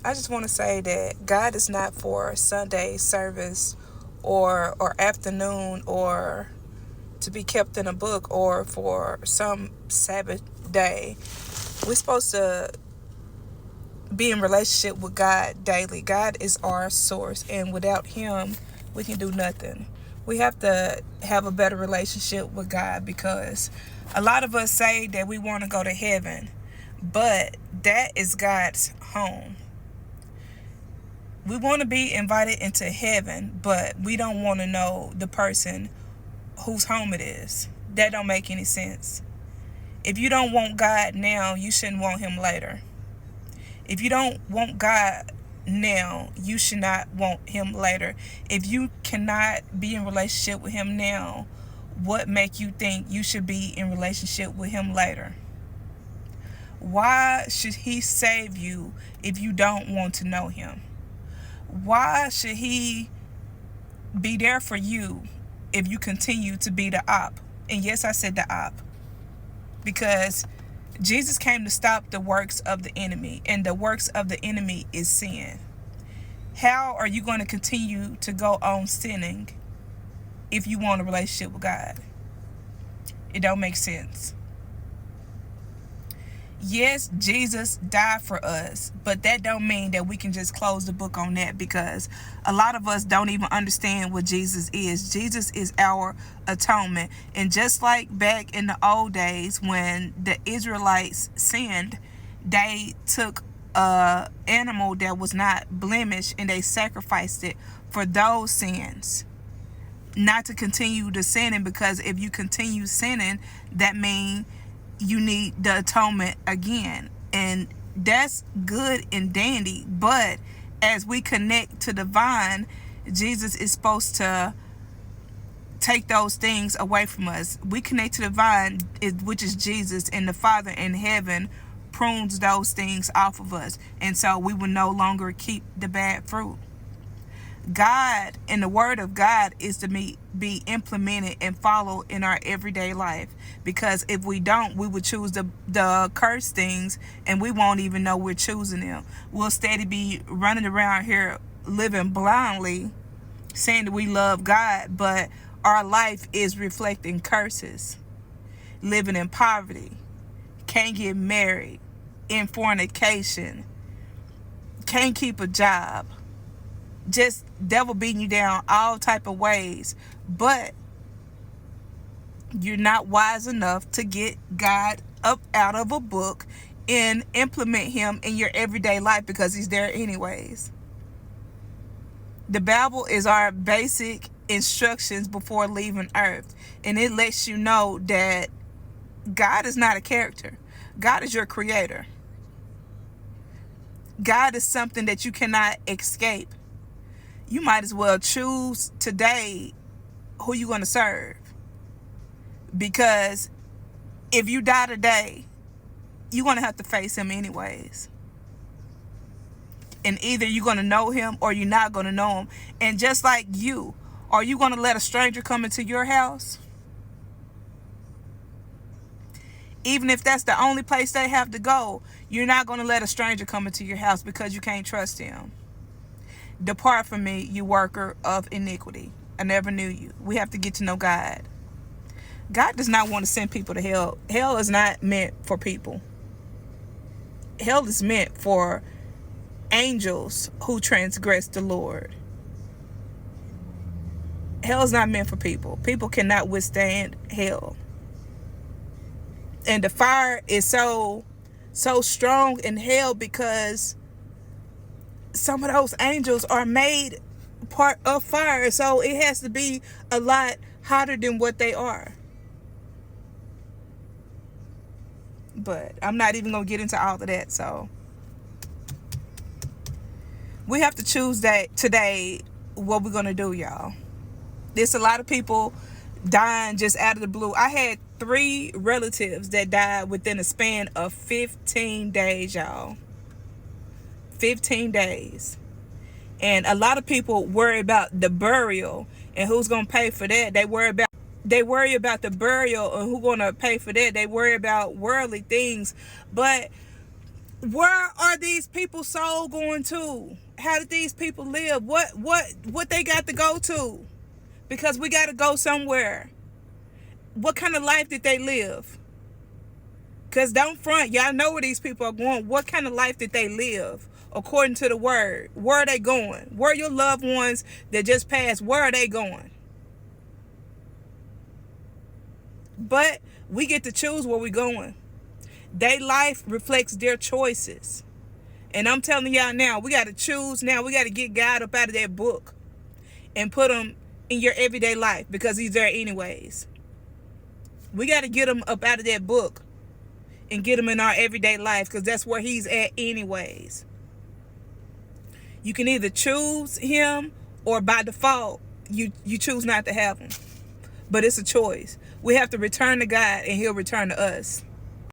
I just want to say that God is not for Sunday service or afternoon or to be kept in a book or for some Sabbath day. We're supposed to be in relationship with God daily. God is our source, and without Him, we can do nothing. We have to have a better relationship with God because a lot of us say that we want to go to heaven, but that is God's home. We want to be invited into heaven, but we don't want to know the person whose home it is. That don't make any sense. If you don't want God now, you shouldn't want Him later. If you don't want God now, you should not want Him later. If you cannot be in relationship with Him now, what make you think you should be in relationship with Him later? Why should He save you if you don't want to know Him? Why should He be there for you if you continue to be the op? And yes, I said the op. Because Jesus came to stop the works of the enemy, and the works of the enemy is sin. How are you going to continue to go on sinning if you want a relationship with God? It don't make sense. Yes, Jesus died for us, but that don't mean that we can just close the book on that, because a lot of us don't even understand what Jesus is. Jesus is our atonement. And just like back in the old days when the Israelites sinned, they took a animal that was not blemished and they sacrificed it for those sins, not to continue to sinning, because if you continue sinning, that means you need the atonement again. And that's good and dandy, but as we connect to the vine, Jesus is supposed to take those things away from us. We connect to the vine, which is Jesus, and the Father in heaven prunes those things off of us, and so we will no longer keep the bad fruit. God and the word of God is to be implemented and followed in our everyday life, because if we don't, we would choose the cursed things and we won't even know we're choosing them. We'll steady be running around here living blindly, saying that we love God, but our life is reflecting curses. Living in poverty, can't get married, in fornication, can't keep a job, just devil beating you down all type of ways, but you're not wise enough to get God up out of a book and implement Him in your everyday life, because He's there anyways. The Bible is our basic instructions before leaving earth, and it lets you know that God is not a character. God is your creator. God is something that you cannot escape. You might as well choose today who you're going to serve, because if you die today, you're going to have to face Him anyways. And either you're going to know Him or you're not going to know Him. And just like you, are you going to let a stranger come into your house? Even if that's the only place they have to go, you're not going to let a stranger come into your house because you can't trust him. Depart from me, you worker of iniquity. I never knew you. We have to get to know God. God does not want to send people to hell. Hell is not meant for people. Hell is meant for angels who transgress the Lord. Hell is not meant for people. People cannot withstand hell. And the fire is so strong in hell because some of those angels are made part of fire. So it has to be a lot hotter than what they are. But I'm not even going to get into all of that. So we have to choose that today, what we're going to do, y'all. There's a lot of people dying just out of the blue. I had 3 relatives that died within a span of 15 days, y'all. 15 days. And a lot of people worry about the burial and who's going to pay for that. They worry about the burial and who's going to pay for that. They worry about worldly things. But Where are these people's soul going to? How did these people live? What they got to go to? Because we got to go somewhere. What kind of life did they live? Because don't front, y'all know where these people are going. What kind of life did they live according to the word? Where are they going? Where are your loved ones that just passed? Where are they going? But we get to choose where we're going. Their life reflects their choices. And I'm telling y'all now, we got to choose now. We got to get God up out of that book and put him in your everyday life, because he's there anyways. We got to get him up out of that book and get him in our everyday life, because that's where he's at anyways. You can either choose him, or by default, you choose not to have him. But it's a choice. We have to return to God and he'll return to us.